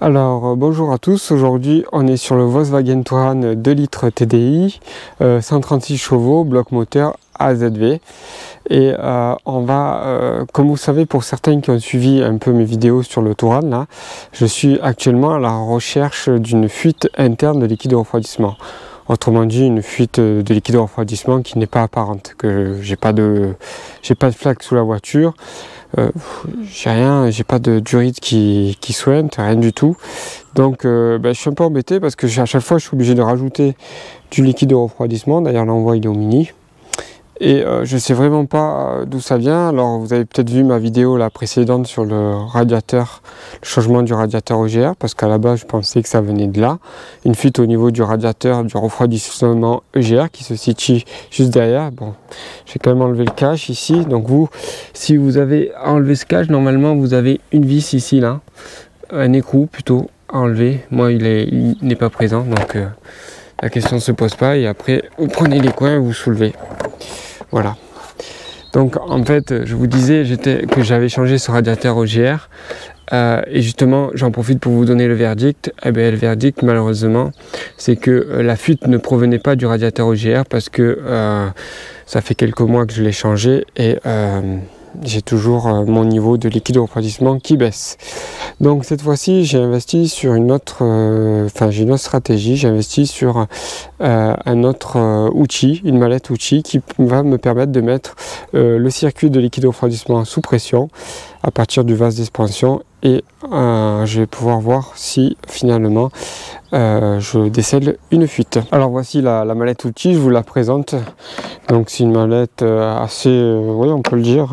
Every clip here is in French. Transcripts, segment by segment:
Bonjour à tous, aujourd'hui on est sur le Volkswagen Touran 2 litres TDI, 136 chevaux, bloc moteur AZV. Et on va, comme vous savez, pour certains qui ont suivi un peu mes vidéos sur le Touran, là, je suis actuellement à la recherche d'une fuite interne de liquide de refroidissement. Autrement dit, une fuite de liquide de refroidissement qui n'est pas apparente, que j'ai pas de flaque sous la voiture. J'ai pas de durite qui sointe, rien du tout. Donc je suis un peu embêté parce que à chaque fois je suis obligé de rajouter du liquide de refroidissement. D'ailleurs l'envoi il est au mini. Et je sais vraiment pas d'où ça vient. Alors vous avez peut-être vu ma vidéo la précédente sur le radiateur, le changement du radiateur EGR, parce qu'à la base je pensais que ça venait de là. Une fuite au niveau du radiateur du refroidissement EGR qui se situe juste derrière. Bon, j'ai quand même enlevé le cache ici. Donc vous, si vous avez enlevé ce cache, normalement vous avez une vis ici là, un écrou plutôt à enlever. Moi il n'est pas présent, donc la question ne se pose pas. Et après vous prenez les coins et vous soulevez. Voilà. Donc en fait, je vous disais que j'avais changé ce radiateur EGR et justement, j'en profite pour vous donner le verdict. Eh bien, le verdict, malheureusement, c'est que la fuite ne provenait pas du radiateur EGR parce que ça fait quelques mois que je l'ai changé et j'ai toujours mon niveau de liquide de refroidissement qui baisse. Donc cette fois-ci, j'ai investi sur une autre, j'ai une autre stratégie. J'ai investi sur un autre outil, une mallette outil qui va me permettre de mettre le circuit de liquide de refroidissement sous pression à partir du vase d'expansion et je vais pouvoir voir si finalement je décèle une fuite. Alors voici la mallette outil, je vous la présente. Donc c'est une mallette assez, oui on peut le dire,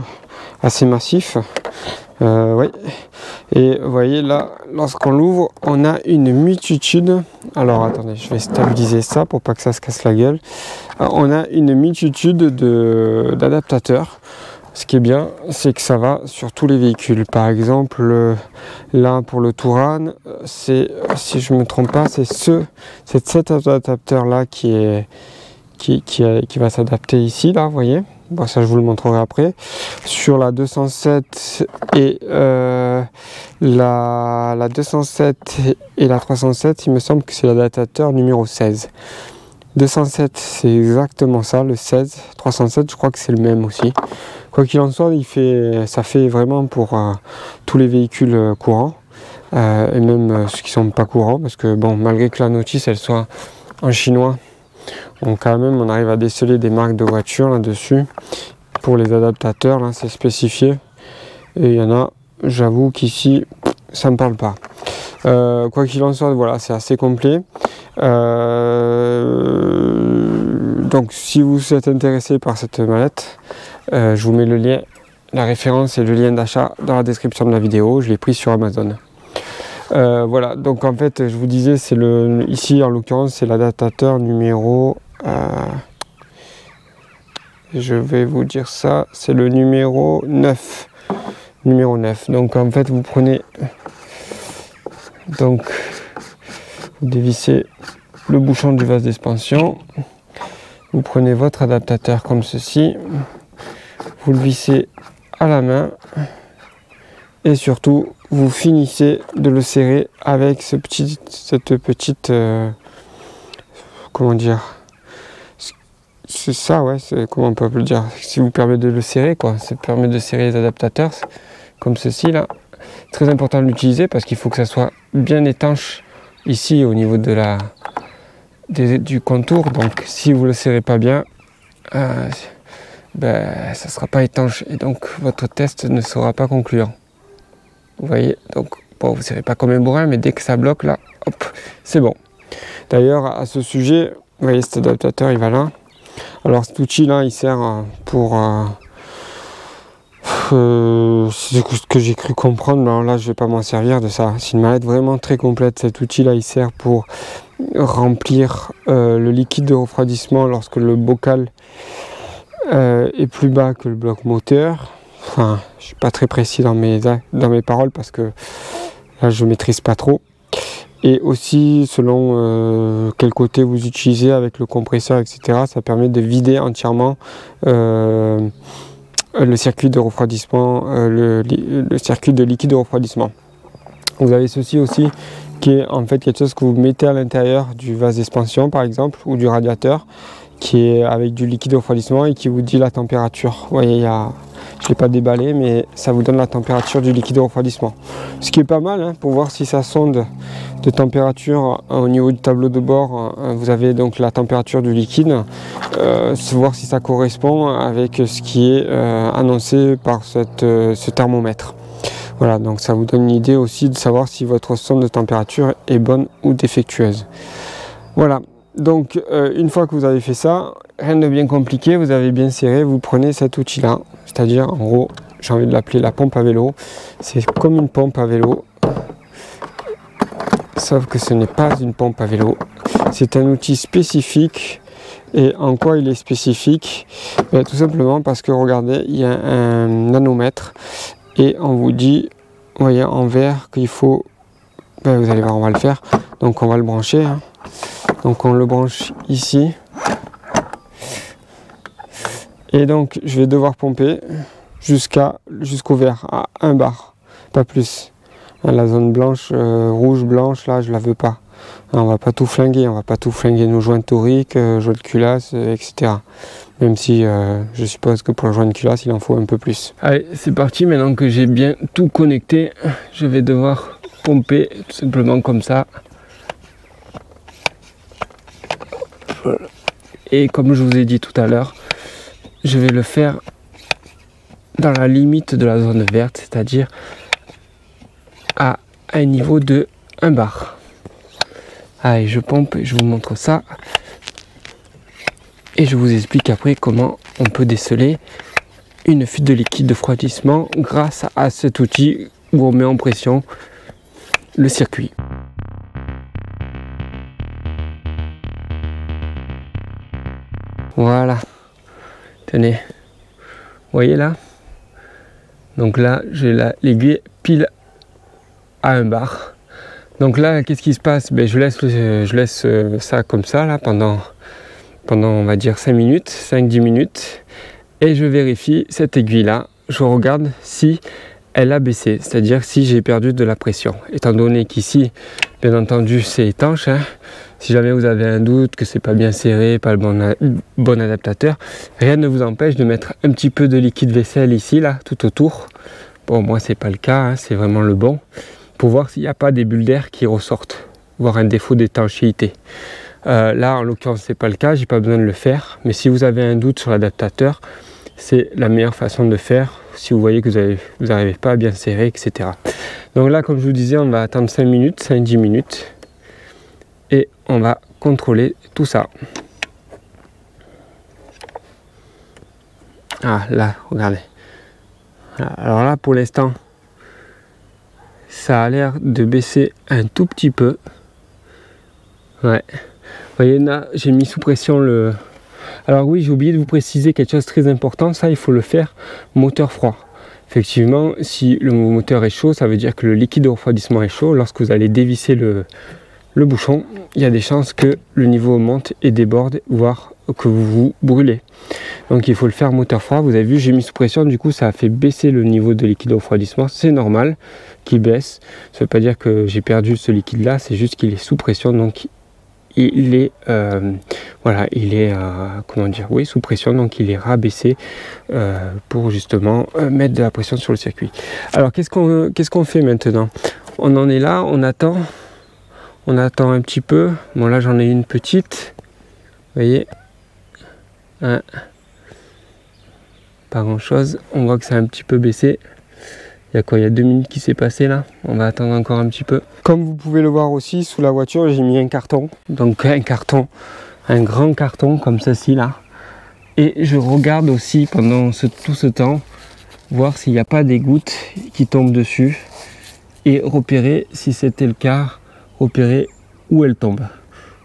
assez massif. Oui. Et vous voyez là, lorsqu'on l'ouvre, on a une multitude. Alors attendez, je vais stabiliser ça pour pas que ça se casse la gueule. On a une multitude d'adaptateurs. Ce qui est bien, c'est que ça va sur tous les véhicules. Par exemple, là pour le Touran, c'est, si je ne me trompe pas, c'est cet adaptateur là qui va s'adapter ici, là, vous voyez. Bon, ça je vous le montrerai après. Sur la 207 et la 207 et la 307, il me semble que c'est l'adaptateur numéro 16. 207 c'est exactement ça, le 16. 307 je crois que c'est le même aussi. Quoi qu'il en soit, ça fait vraiment pour tous les véhicules courants et même ceux qui sont pas courants, parce que bon, malgré que la notice elle soit en chinois, donc quand même on arrive à déceler des marques de voitures là-dessus. Pour les adaptateurs là c'est spécifié et il y en a, j'avoue qu'ici ça me parle pas. Quoi qu'il en soit, voilà, c'est assez complet. Donc si vous êtes intéressé par cette mallette, je vous mets le lien, la référence et le lien d'achat dans la description de la vidéo. Je l'ai pris sur Amazon. Voilà, donc en fait je vous disais, c'est ici en l'occurrence c'est l'adaptateur numéro je vais vous dire ça, c'est le numéro 9. Donc en fait vous prenez, donc vous dévissez le bouchon du vase d'expansion, vous prenez votre adaptateur comme ceci, vous le vissez à la main et surtout vous finissez de le serrer avec cette petite comment dire, c'est ça, ouais, comment on peut le dire, si vous permet de le serrer quoi, ça permet de serrer les adaptateurs comme ceci là. Très important de l'utiliser parce qu'il faut que ça soit bien étanche ici au niveau de du contour. Donc si vous le serrez pas bien, ça sera pas étanche et donc votre test ne sera pas concluant. Vous voyez, donc bon, vous serrez pas comme un bourrin, mais dès que ça bloque là, hop, c'est bon. D'ailleurs à ce sujet, vous voyez cet adaptateur il va là. Alors cet outil là il sert pour c'est ce que j'ai cru comprendre, mais alors là je vais pas m'en servir de ça. C'est une mallette vraiment très complète. Cet outil là il sert pour remplir le liquide de refroidissement lorsque le bocal est plus bas que le bloc moteur. Enfin, je suis pas très précis dans mes paroles parce que là je maîtrise pas trop. Et aussi selon quel côté vous utilisez avec le compresseur, etc. Ça permet de vider entièrement le circuit de refroidissement, le circuit de liquide de refroidissement. Vous avez ceci aussi qui est en fait quelque chose que vous mettez à l'intérieur du vase d'expansion par exemple ou du radiateur, qui est avec du liquide de refroidissement et qui vous dit la température. Vous voyez, je ne l'ai pas déballé, mais ça vous donne la température du liquide de refroidissement. Ce qui est pas mal, hein, pour voir si ça sonde de température au niveau du tableau de bord. Vous avez donc la température du liquide, voir si ça correspond avec ce qui est annoncé par ce thermomètre. Voilà, donc ça vous donne une idée aussi de savoir si votre sonde de température est bonne ou défectueuse. Voilà. Donc une fois que vous avez fait ça, rien de bien compliqué, vous avez bien serré, vous prenez cet outil là, c'est-à-dire en gros, j'ai envie de l'appeler la pompe à vélo. C'est comme une pompe à vélo, sauf que ce n'est pas une pompe à vélo, c'est un outil spécifique. Et en quoi il est spécifique? Tout simplement parce que regardez, il y a un nanomètre et on vous dit, vous voyez en vert qu'il faut, vous allez voir, on va le faire, donc on va le brancher, hein. Donc on le branche ici. Et donc je vais devoir pomper jusqu'au vert, à 1 bar, pas plus. La zone blanche, rouge, blanche, là je la veux pas. On va pas tout flinguer, nos joints toriques, joints de culasse, etc. Même si je suppose que pour le joint de culasse il en faut un peu plus. Allez, c'est parti, maintenant que j'ai bien tout connecté, je vais devoir pomper tout simplement comme ça. Et comme je vous ai dit tout à l'heure, je vais le faire dans la limite de la zone verte, c'est-à-dire à un niveau de 1 bar. Allez, je pompe et je vous montre ça. Et je vous explique après comment on peut déceler une fuite de liquide de refroidissement grâce à cet outil où on met en pression le circuit. Voilà, tenez, vous voyez là, donc là j'ai l'aiguille pile à 1 bar. Donc là qu'est-ce qui se passe? Je laisse ça comme ça là pendant on va dire 5 minutes, 5-10 minutes, et je vérifie cette aiguille là, je regarde si elle a baissé, c'est-à-dire si j'ai perdu de la pression, étant donné qu'ici bien entendu c'est étanche, hein. Si jamais vous avez un doute que c'est pas bien serré, pas le bon adaptateur, rien ne vous empêche de mettre un petit peu de liquide vaisselle ici, là, tout autour. Bon, moi c'est pas le cas, hein, c'est vraiment le bon, pour voir s'il n'y a pas des bulles d'air qui ressortent, voire un défaut d'étanchéité. Là, en l'occurrence, c'est pas le cas, j'ai pas besoin de le faire, mais si vous avez un doute sur l'adaptateur, c'est la meilleure façon de faire, si vous voyez que vous n'arrivez pas à bien serrer, etc. Donc là, comme je vous disais, on va attendre 5 minutes, 5-10 minutes. Et on va contrôler tout ça. Ah là, regardez. Alors là, pour l'instant, ça a l'air de baisser un tout petit peu. Ouais. Vous voyez là, j'ai mis sous pression le... Alors oui, j'ai oublié de vous préciser quelque chose de très important. Ça, il faut le faire moteur froid. Effectivement, si le moteur est chaud, ça veut dire que le liquide de refroidissement est chaud. Lorsque vous allez dévisser le bouchon, il y a des chances que le niveau monte et déborde, voire que vous vous brûlez. Donc il faut le faire moteur froid. Vous avez vu, j'ai mis sous pression, du coup ça a fait baisser le niveau de liquide de refroidissement. C'est normal qu'il baisse. Ça ne veut pas dire que j'ai perdu ce liquide là, c'est juste qu'il est sous pression, donc il est voilà, il est comment dire, oui, sous pression, donc il est rabaissé pour justement mettre de la pression sur le circuit. Alors qu'est-ce qu'on fait maintenant? On en est là, on attend un petit peu. Bon là j'en ai une petite, vous voyez, hein, pas grand chose. On voit que ça a un petit peu baissé. Il y a quoi, il y a 2 minutes qui s'est passé là. On va attendre encore un petit peu. Comme vous pouvez le voir aussi, sous la voiture j'ai mis un carton, donc un grand carton comme ceci là, et je regarde aussi pendant tout ce temps voir s'il n'y a pas des gouttes qui tombent dessus et repérer, si c'était le cas, repérer où elle tombe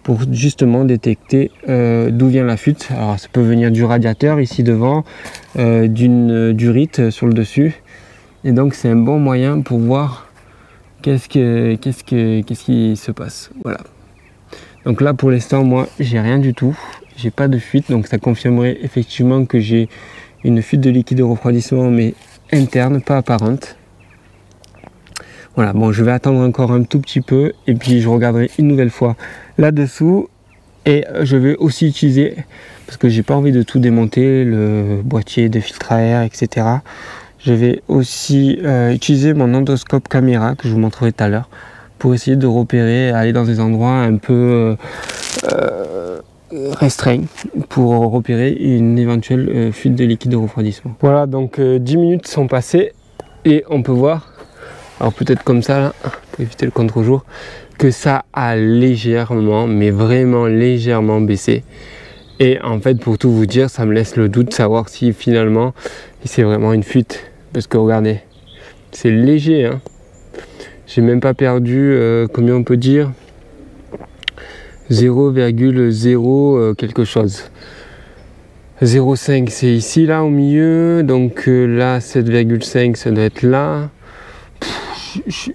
pour justement détecter d'où vient la fuite. Alors ça peut venir du radiateur ici devant, d'une durite sur le dessus, et donc c'est un bon moyen pour voir qu'est-ce qui se passe. Voilà. Donc là pour l'instant moi j'ai rien du tout, j'ai pas de fuite, donc ça confirmerait effectivement que j'ai une fuite de liquide de refroidissement mais interne, pas apparente. Voilà, bon, je vais attendre encore un tout petit peu et puis je regarderai une nouvelle fois là-dessous. Et je vais aussi utiliser, parce que j'ai pas envie de tout démonter, le boîtier de filtre à air, etc. Je vais aussi utiliser mon endoscope caméra que je vous montrerai tout à l'heure pour essayer de repérer, aller dans des endroits un peu restreints pour repérer une éventuelle fuite de liquide de refroidissement. Voilà, donc 10 minutes sont passées et on peut voir, alors peut-être comme ça là, pour éviter le contre-jour, que ça a légèrement, mais vraiment légèrement baissé. Et en fait, pour tout vous dire, ça me laisse le doute de savoir si finalement c'est vraiment une fuite. Parce que regardez, c'est léger, hein. J'ai même pas perdu, combien on peut dire, 0,0 quelque chose. 0,5 c'est ici là au milieu, donc là 7,5 ça doit être là.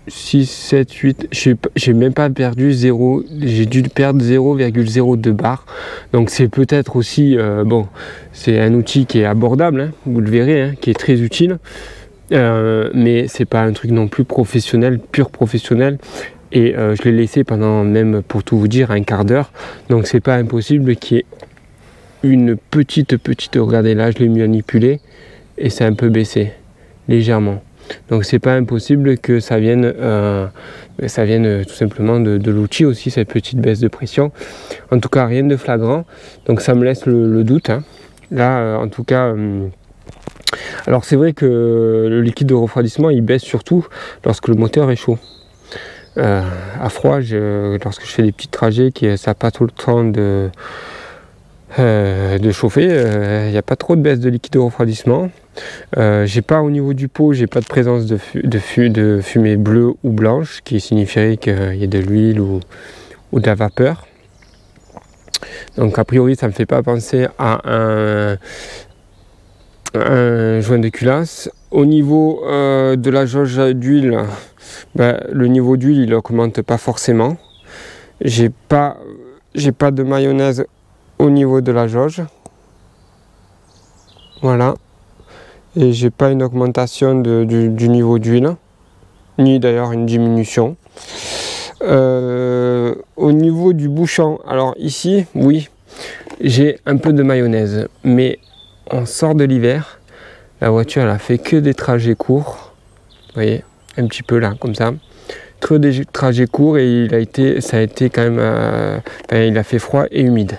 6, 7, 8, j'ai même pas perdu 0, j'ai dû perdre 0,02 bar. Donc c'est peut-être aussi, bon, c'est un outil qui est abordable, hein, vous le verrez, hein, qui est très utile. Mais c'est pas un truc non plus professionnel, pur professionnel. Et je l'ai laissé pendant, même pour tout vous dire, un quart d'heure. Donc c'est pas impossible qu'il y ait une petite, regardez là, je l'ai manipulé et c'est un peu baissé, légèrement. Donc c'est pas impossible que ça vienne tout simplement de l'outil aussi, cette petite baisse de pression. En tout cas, rien de flagrant. Donc ça me laisse le doute, hein. Là, en tout cas, alors c'est vrai que le liquide de refroidissement, il baisse surtout lorsque le moteur est chaud. À froid, lorsque je fais des petits trajets, ça n'a pas tout le temps de chauffer, il n'y a pas trop de baisse de liquide de refroidissement. J'ai pas au niveau du pot, j'ai pas de présence de fumée bleue ou blanche, qui signifierait qu'il y a de l'huile ou de la vapeur. Donc a priori ça me fait pas penser à un joint de culasse. Au niveau de la jauge d'huile, ben, le niveau d'huile il augmente pas forcément. J'ai pas de mayonnaise au niveau de la jauge. Voilà. Et j'ai pas une augmentation du niveau d'huile, ni d'ailleurs une diminution. Au niveau du bouchon, alors ici, oui, j'ai un peu de mayonnaise, mais on sort de l'hiver, la voiture elle a fait que des trajets courts, vous voyez, un petit peu là, comme ça, que des trajets courts et ça a été quand même, il a fait froid et humide.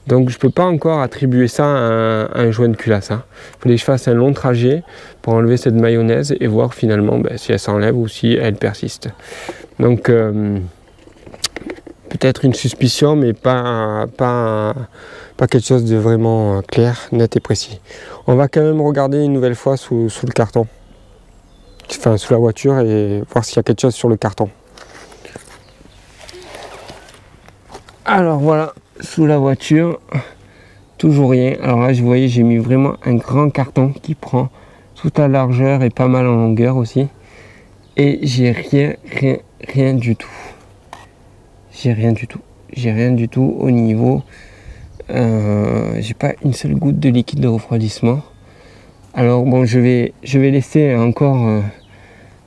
Donc je peux pas encore attribuer ça à un joint de culasse, hein. Il fallait que je fasse un long trajet pour enlever cette mayonnaise et voir finalement si elle s'enlève ou si elle persiste. Donc peut-être une suspicion, mais pas quelque chose de vraiment clair, net et précis. On va quand même regarder une nouvelle fois sous le carton, enfin sous la voiture, et voir s'il y a quelque chose sur le carton. Alors voilà, sous la voiture, toujours rien. Alors là, vous voyez, j'ai mis vraiment un grand carton qui prend toute la largeur et pas mal en longueur aussi. Et j'ai rien du tout. J'ai rien du tout au niveau. J'ai pas une seule goutte de liquide de refroidissement. Alors bon, je vais laisser encore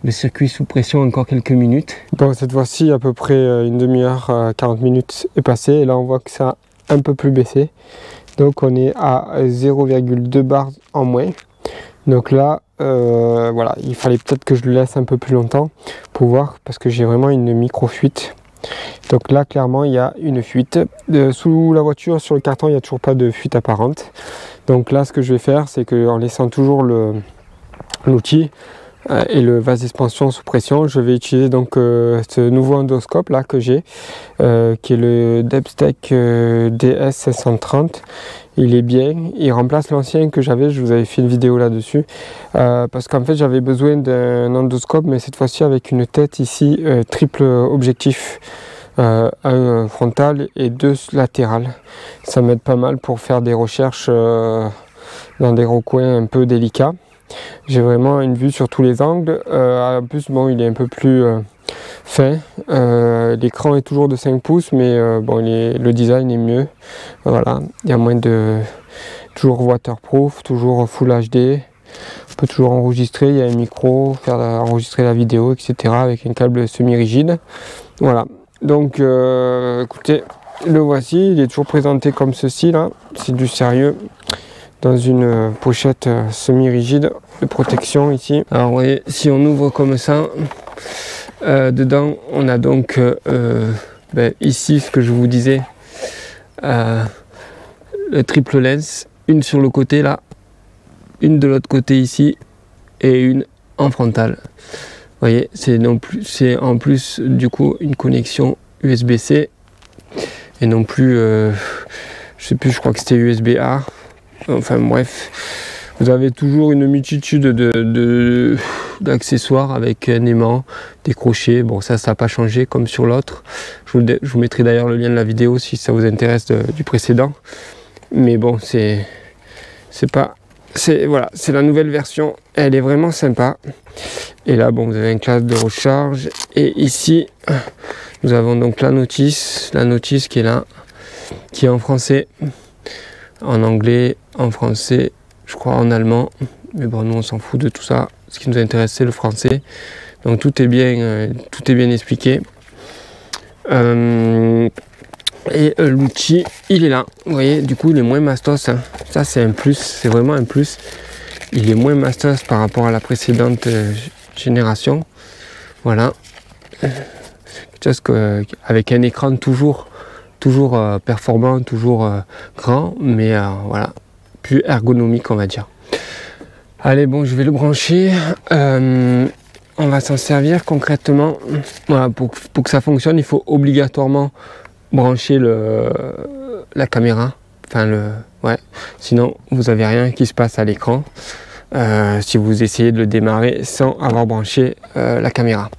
le circuit sous pression encore quelques minutes. Bon, cette fois-ci, à peu près une demi-heure, 40 minutes est passée. Et là, on voit que ça a un peu plus baissé. Donc, on est à 0,2 bar en moins. Donc là, voilà, il fallait peut-être que je le laisse un peu plus longtemps pour voir, parce que j'ai vraiment une micro-fuite. Donc là, clairement, il y a une fuite. Sous la voiture, sur le carton, il n'y a toujours pas de fuite apparente. Donc là, ce que je vais faire, c'est qu'en laissant toujours l'outil et le vase d'expansion sous pression, je vais utiliser donc ce nouveau endoscope là que j'ai, qui est le Depstech DS530. Il est bien, il remplace l'ancien que j'avais, je vous avais fait une vidéo là-dessus, parce qu'en fait j'avais besoin d'un endoscope, mais cette fois-ci avec une tête ici, triple objectif, un frontal et deux latérales. Ça m'aide pas mal pour faire des recherches dans des recoins un peu délicats. J'ai vraiment une vue sur tous les angles. En plus, bon, il est un peu plus fin. L'écran est toujours de 5 pouces, mais bon, le design est mieux. Voilà, il y a moins de... toujours waterproof, toujours Full HD. On peut toujours enregistrer, il y a un micro, enregistrer la vidéo, etc. avec un câble semi-rigide. Voilà, donc écoutez, le voici, il est toujours présenté comme ceci là, c'est du sérieux, dans une pochette semi-rigide de protection ici. Alors vous voyez, si on ouvre comme ça, dedans on a donc ici ce que je vous disais, le triple lens, une sur le côté là, une de l'autre côté ici et une en frontal. Vous voyez, c'est en plus du coup une connexion USB-C et non plus, je sais plus, je crois que c'était USB-A. Enfin bref, vous avez toujours une multitude d'accessoires avec un aimant, des crochets. Bon, ça n'a pas changé comme sur l'autre. Je vous mettrai d'ailleurs le lien de la vidéo si ça vous intéresse du précédent. Mais bon, voilà, c'est la nouvelle version. Elle est vraiment sympa. Et là, bon, vous avez une classe de recharge. Et ici, nous avons donc la notice qui est là, qui est en français, en anglais, en français, je crois en allemand. Mais bon, nous on s'en fout de tout ça. Ce qui nous intéresse, c'est le français. Donc tout est bien expliqué. L'outil, il est là. Vous voyez, du coup, il est moins mastos. Hein. Ça, c'est un plus. C'est vraiment un plus. Il est moins mastos par rapport à la précédente génération. Voilà. Avec un écran toujours performant, toujours grand, mais voilà, plus ergonomique, on va dire. Allez, bon, je vais le brancher. On va s'en servir concrètement. Voilà, pour que ça fonctionne, il faut obligatoirement brancher la caméra. Enfin, sinon, vous n'avez rien qui se passe à l'écran. Si vous essayez de le démarrer sans avoir branché la caméra.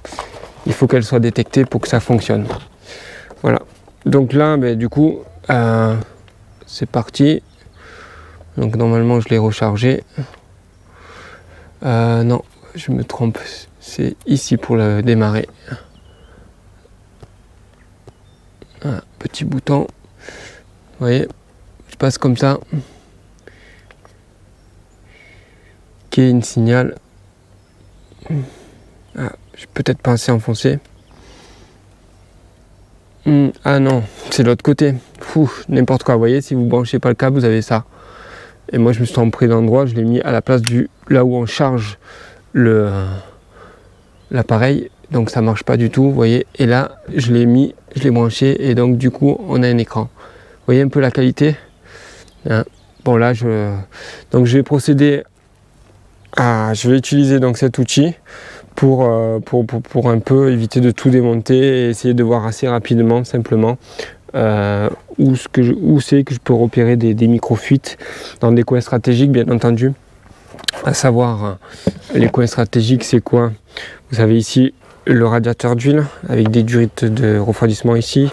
Il faut qu'elle soit détectée pour que ça fonctionne. Voilà. Donc là, du coup, c'est parti. Donc normalement, je l'ai rechargé. Non, je me trompe. C'est ici pour le démarrer. Un petit bouton. Vous voyez, je passe comme ça. Qui est une signal. Je vais peut-être pas assez enfoncé. Ah non, c'est de l'autre côté. N'importe quoi. Vous voyez, si vous branchez pas le câble, vous avez ça. Et moi, je me suis trompé d'endroit. Je l'ai mis à la place là où on charge l'appareil. Donc ça marche pas du tout. Vous voyez. Et là, je l'ai branché. Et donc du coup, on a un écran. Vous voyez un peu la qualité. Hein. Bon là, je vais procéder je vais utiliser donc cet outil pour un peu éviter de tout démonter et essayer de voir assez rapidement simplement où c'est que je peux repérer des micro-fuites dans des coins stratégiques, bien entendu. À savoir, les coins stratégiques, c'est quoi? Vous avez ici le radiateur d'huile avec des durites de refroidissement ici.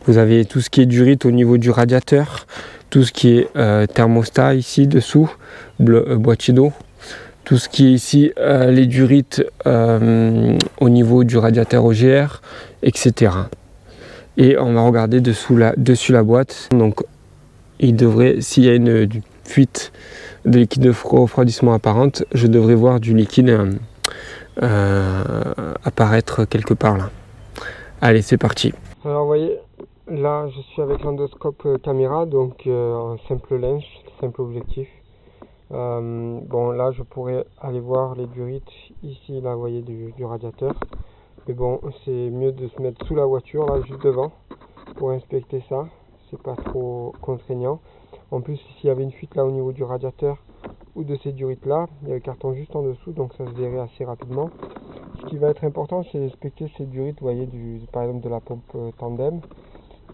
Vous avez tout ce qui est durite au niveau du radiateur, tout ce qui est thermostat ici dessous, boîtier d'eau. Tout ce qui est ici, les durites au niveau du radiateur OGR, etc. Et on va regarder dessus la boîte. Donc il devrait, s'il y a une fuite de liquide de refroidissement apparente, je devrais voir du liquide apparaître quelque part là. Allez, c'est parti. Alors vous voyez, là je suis avec l'endoscope caméra, donc un simple lens, simple objectif. Bon là je pourrais aller voir les durites ici là, vous voyez, du radiateur, mais bon c'est mieux de se mettre sous la voiture là juste devant pour inspecter ça, c'est pas trop contraignant. En plus s'il y avait une fuite là au niveau du radiateur ou de ces durites là, il y a le carton juste en dessous, donc ça se verrait assez rapidement. Ce qui va être important, c'est d'inspecter ces durites, vous voyez, par exemple de la pompe tandem,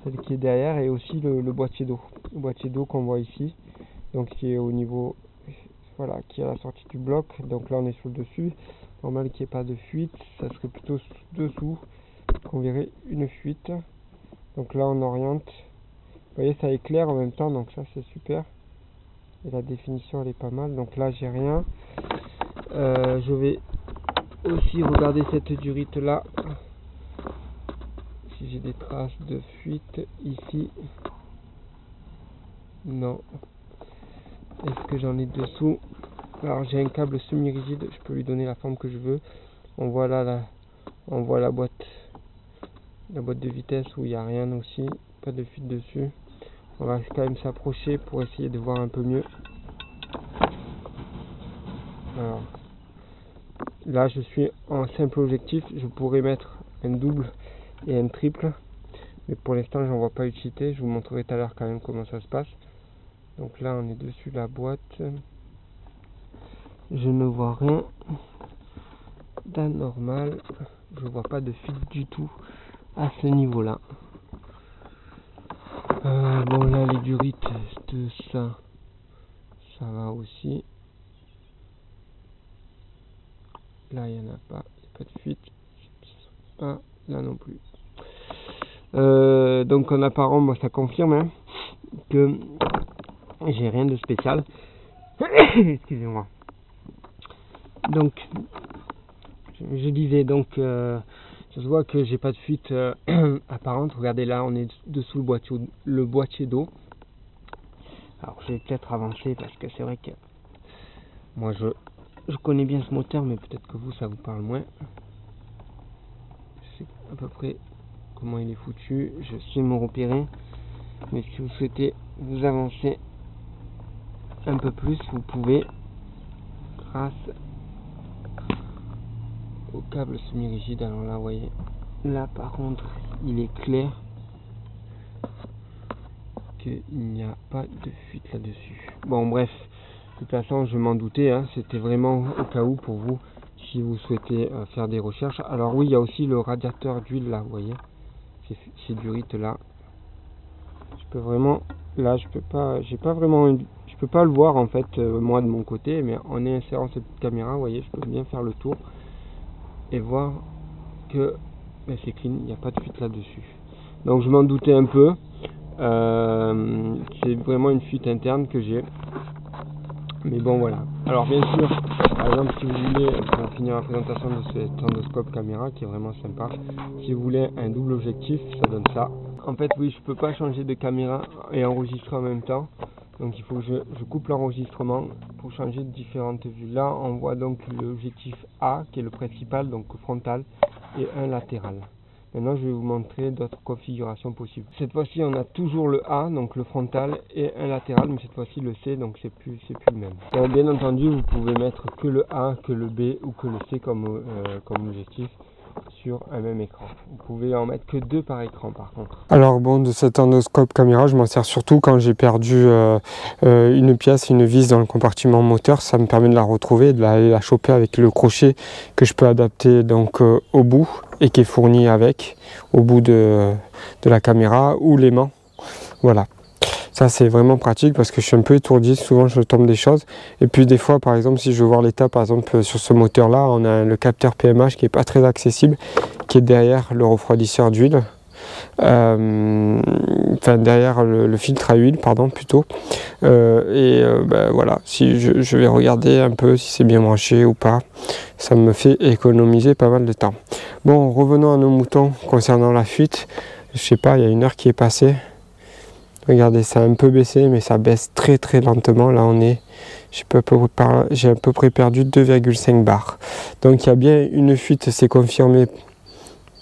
celle qui est derrière, et aussi le boîtier d'eau, qu'on voit ici, donc qui est au niveau, voilà, qui est à la sortie du bloc. Donc là on est sur le dessus, normal qu'il n'y ait pas de fuite, ça serait plutôt dessous qu'on verrait une fuite. Donc là on oriente, vous voyez, ça éclaire en même temps, donc ça c'est super, et la définition elle est pas mal. Donc là j'ai rien. Je vais aussi regarder cette durite là, si j'ai des traces de fuite ici. Non. Est-ce que j'en ai dessous? Alors j'ai un câble semi-rigide, je peux lui donner la forme que je veux. On voit là, on voit la boîte de vitesse où il n'y a rien aussi, pas de fuite dessus. On va quand même s'approcher pour essayer de voir un peu mieux. Alors, là je suis en simple objectif, je pourrais mettre un double et un triple, mais pour l'instant j'en vois pas utilité. Je vous montrerai tout à l'heure quand même comment ça se passe. Donc là on est dessus la boîte, je ne vois rien d'anormal, je vois pas de fuite du tout à ce niveau là. Bon là les durites de ça va aussi. Là il n'y en a pas, pas de fuite. Pas là non plus. Donc en apparent moi ça confirme hein, que j'ai rien de spécial. Excusez-moi. Donc je disais donc je vois que j'ai pas de fuite apparente. Regardez là on est dessous le boîtier d'eau. Alors je vais peut-être avancer parce que c'est vrai que moi je connais bien ce moteur, mais peut-être que vous ça vous parle moins. Je sais à peu près comment il est foutu, je sais me repérer, mais si vous souhaitez vous avancer un peu plus, vous pouvez grâce au câble semi-rigide. Alors là vous voyez, là par contre il est clair qu'il n'y a pas de fuite là-dessus. Bon bref, de toute façon je m'en doutais, hein, c'était vraiment au cas où pour vous, si vous souhaitez faire des recherches. Alors oui, il y a aussi le radiateur d'huile là, vous voyez, ces durites là. Je peux vraiment, là je peux pas, j'ai pas vraiment, je peux pas le voir en fait moi de mon côté, mais en insérant cette caméra, vous voyez, je peux bien faire le tour et voir que ben, c'est clean, il n'y a pas de fuite là-dessus. Donc je m'en doutais un peu. C'est vraiment une fuite interne que j'ai, mais bon voilà. Alors bien sûr, par exemple si vous voulez, pour finir la présentation de cet endoscope caméra qui est vraiment sympa, si vous voulez un double objectif, ça donne ça. En fait oui, je peux pas changer de caméra et enregistrer en même temps, donc il faut que je coupe l'enregistrement pour changer de différentes vues. Là on voit donc l'objectif A qui est le principal, donc frontal, et un latéral. Maintenant je vais vous montrer d'autres configurations possibles. Cette fois-ci on a toujours le A, donc le frontal, et un latéral, mais cette fois-ci le C, donc c'est plus le même. Bon, bien entendu vous pouvez mettre que le A, que le B ou que le C comme objectif sur un même écran. Vous pouvez en mettre que 2 par écran par contre. Alors bon, de cet endoscope caméra je m'en sers surtout quand j'ai perdu une pièce, une vis dans le compartiment moteur. Ça me permet de la retrouver, de la choper avec le crochet que je peux adapter donc au bout et qui est fourni avec au bout de la caméra ou l'aimant. Voilà, ça c'est vraiment pratique parce que je suis un peu étourdi, souvent je tombe des choses. Et puis des fois par exemple si je veux voir l'état, par exemple sur ce moteur là on a le capteur PMH qui est pas très accessible, qui est derrière le refroidisseur d'huile, enfin derrière le filtre à huile pardon plutôt, ben, voilà, si je vais regarder un peu si c'est bien branché ou pas, ça me fait économiser pas mal de temps. Bon, revenons à nos moutons concernant la fuite. Je sais pas, il y a 1 heure qui est passée. Regardez, ça a un peu baissé, mais ça baisse très très lentement. Là, j'ai à peu près perdu 2,5 bars. Donc, il y a bien une fuite, c'est confirmé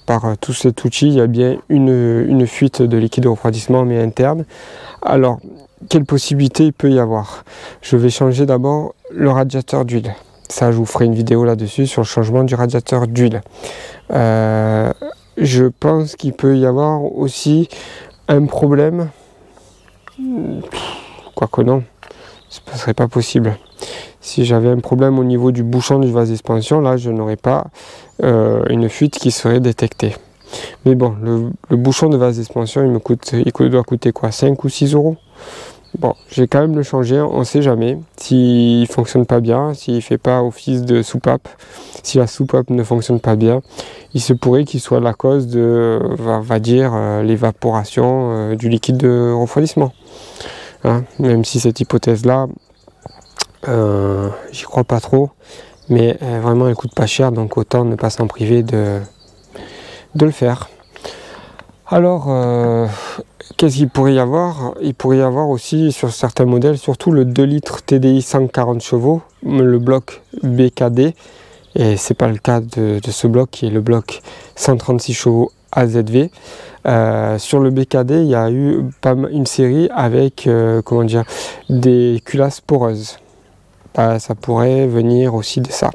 par tout cet outil. Il y a bien une fuite de liquide de refroidissement, mais interne. Alors, quelle possibilité il peut y avoir? Je vais changer d'abord le radiateur d'huile. Ça, je vous ferai une vidéo là-dessus sur le changement du radiateur d'huile. Je pense qu'il peut y avoir aussi un problème. Quoique non, ce ne serait pas possible. Si j'avais un problème au niveau du bouchon du vase d'expansion, là je n'aurais pas une fuite qui serait détectée. Mais bon, le bouchon de vase d'expansion il doit coûter quoi, 5 ou 6 euros. Bon, je vais quand même le changer, on ne sait jamais. S'il ne fonctionne pas bien, s'il ne fait pas office de soupape, si la soupape ne fonctionne pas bien, il se pourrait qu'il soit la cause de, on va dire, l'évaporation du liquide de refroidissement. Hein, même si cette hypothèse-là, j'y crois pas trop, mais vraiment elle coûte pas cher, donc autant ne pas s'en priver de le faire. Alors, qu'est-ce qu'il pourrait y avoir? Il pourrait y avoir aussi sur certains modèles, surtout le 2 litres TDI 140 chevaux, le bloc BKD, et c'est pas le cas de ce bloc qui est le bloc 136 chevaux AZV. Sur le BKD, il y a eu une série avec comment dire, des culasses poreuses. Ça pourrait venir aussi de ça.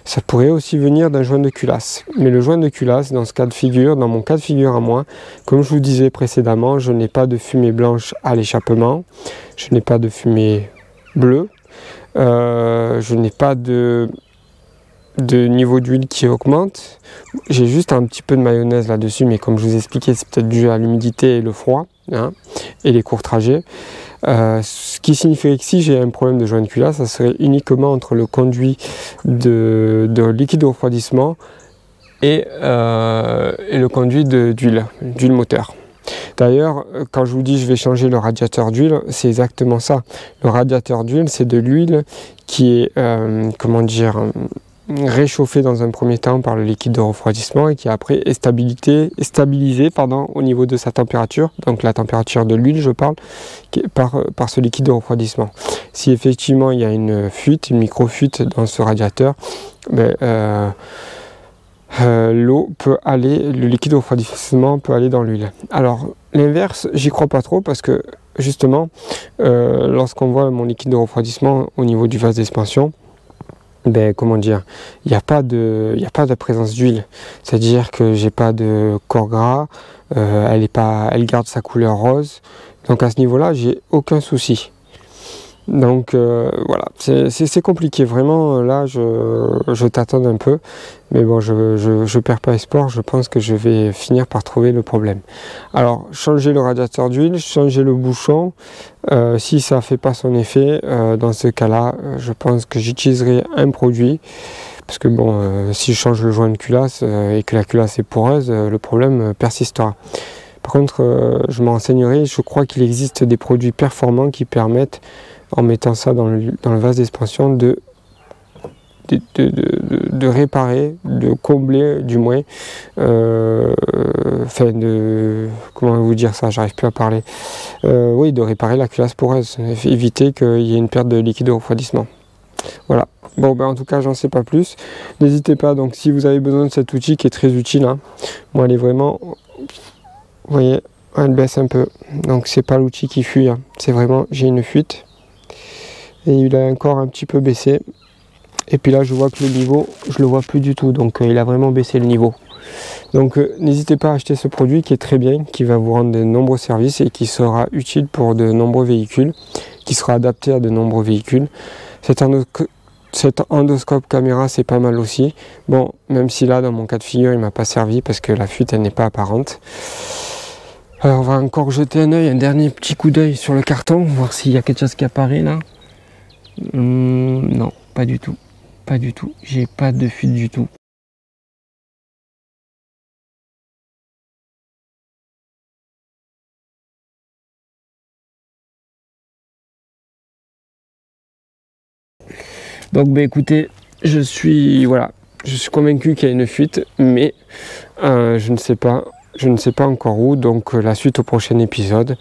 Ça pourrait aussi venir d'un joint de culasse. Mais le joint de culasse, dans ce cas de figure, dans mon cas de figure à moi, comme je vous disais précédemment, je n'ai pas de fumée blanche à l'échappement, je n'ai pas de fumée bleue, je n'ai pas de niveau d'huile qui augmente. J'ai juste un petit peu de mayonnaise là-dessus, mais comme je vous expliquais, c'est peut-être dû à l'humidité et le froid, hein, et les courts trajets. Ce qui signifierait que si j'ai un problème de joint de culasse, ça serait uniquement entre le conduit de liquide de refroidissement et le conduit d'huile moteur. D'ailleurs, quand je vous dis je vais changer le radiateur d'huile, c'est exactement ça. Le radiateur d'huile, c'est de l'huile qui est, comment dire, réchauffé dans un premier temps par le liquide de refroidissement et qui après est stabilisé au niveau de sa température, donc la température de l'huile je parle, par ce liquide de refroidissement. Si effectivement il y a une fuite, une micro-fuite dans ce radiateur, l'eau peut aller, le liquide de refroidissement peut aller dans l'huile. Alors l'inverse, j'y crois pas trop parce que justement, lorsqu'on voit mon liquide de refroidissement au niveau du vase d'expansion, comment dire, il n'y a pas de présence d'huile, c'est-à-dire que j'ai pas de corps gras, elle garde sa couleur rose, donc à ce niveau-là, j'ai aucun souci. Donc voilà, c'est compliqué, vraiment, là je tâtonne un peu, mais bon, je perds pas espoir, je pense que je vais finir par trouver le problème. Alors, changer le radiateur d'huile, changer le bouchon, si ça fait pas son effet, dans ce cas-là, je pense que j'utiliserai un produit, parce que bon, si je change le joint de culasse et que la culasse est poreuse, le problème persistera. Par contre, je m'en renseignerai, je crois qu'il existe des produits performants qui permettent, en mettant ça dans le vase d'expansion, de réparer, de combler du moins, comment vous dire ça, j'arrive plus à parler, oui, de réparer la culasse poreuse, éviter qu'il y ait une perte de liquide de refroidissement. Voilà, bon en tout cas j'en sais pas plus, n'hésitez pas, donc si vous avez besoin de cet outil qui est très utile, hein, moi elle est vraiment, vous voyez, elle baisse un peu, donc c'est pas l'outil qui fuit, hein, c'est vraiment, j'ai une fuite, et il a encore un petit peu baissé, et puis là je vois que le niveau, je le vois plus du tout, donc il a vraiment baissé le niveau. Donc n'hésitez pas à acheter ce produit qui est très bien, qui va vous rendre de nombreux services et qui sera utile pour de nombreux véhicules, qui sera adapté à de nombreux véhicules. Cet endoscope caméra, c'est pas mal aussi. Bon, même si là dans mon cas de figure il m'a pas servi parce que la fuite elle n'est pas apparente. Alors on va encore jeter un œil, un dernier petit coup d'œil sur le carton, voir s'il y a quelque chose qui apparaît là. Non, pas du tout. Pas du tout. J'ai pas de fuite du tout. Donc écoutez, je suis convaincu qu'il y a une fuite, mais je ne sais pas encore où, donc la suite au prochain épisode.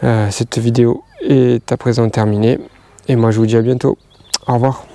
Cette vidéo est à présent terminée, et moi je vous dis à bientôt. Au revoir.